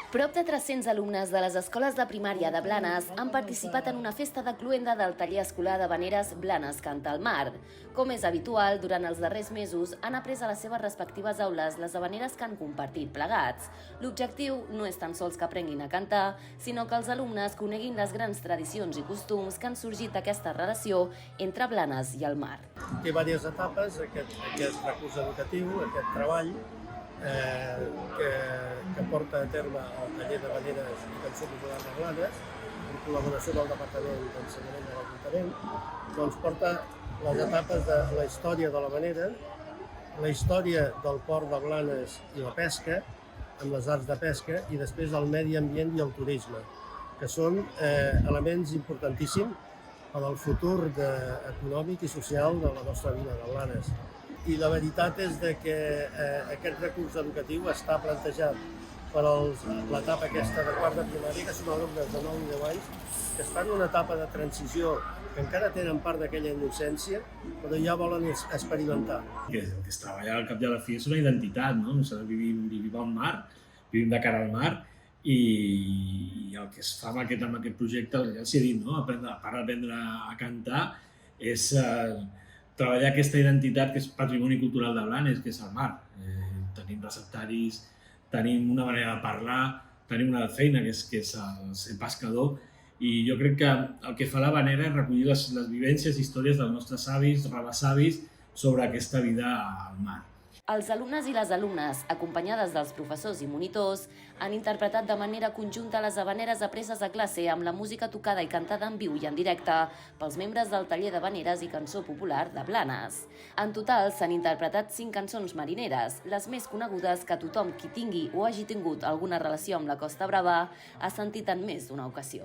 Prop de 300 alumnes de les escoles de primària de Blanes han participat en una festa de cluenda del taller escolar d'havaneres Blanes Canta al Mar. Com és habitual, durant els darrers mesos han après a les seves respectives aules les havaneres que han compartit plegats. L'objectiu no és tan sols que aprenguin a cantar, sinó que els alumnes coneguin les grans tradicions i costums que han sorgit d'aquesta relació entre Blanes i el mar. Té diverses etapes, aquest recurs educatiu, aquest treball, que porta a terme el taller d'havaneres i cançó popular de Blanes, en col·laboració amb el Departament d'Ensenyament de l'Ajuntament, doncs porta les etapes de la història de l'havanera, la història del port de Blanes i la pesca, amb les arts de pesca, i després el medi ambient i el turisme, que són elements importantíssims per al futur econòmic i social de la nostra vila de Blanes. I la veritat és que aquest recurs educatiu està plantejat per l'etapa aquesta de quart de primària, que són alumnes de 9 i 10 anys, que estan en una etapa de transició, que encara tenen part d'aquella innocència, però ja volen experimentar. El que es treballa al cap de la fi és una identitat, no? Nosaltres vivim al mar, vivim de cara al mar, i el que es fa amb aquest projecte, ja s'hi ha dit, no? A part d'aprendre a cantar, és treballar aquesta identitat que és patrimoni cultural de Blanes, que és el mar. Tenim receptaris, tenim una manera de parlar, tenim una feina que és el ser pescador, i jo crec que el que fa l'havanera és recollir les vivències, històries dels nostres avis, rebessavis, sobre aquesta vida al mar. Els alumnes i les alumnes, acompanyades dels professors i monitors, han interpretat de manera conjunta les havaneres apreses a classe amb la música tocada i cantada en viu i en directe pels membres del taller d'havaneres i cançó popular de Blanes. En total s'han interpretat 5 cançons marineres, les més conegudes que tothom qui tingui o hagi tingut alguna relació amb la Costa Brava ha sentit en més d'una ocasió.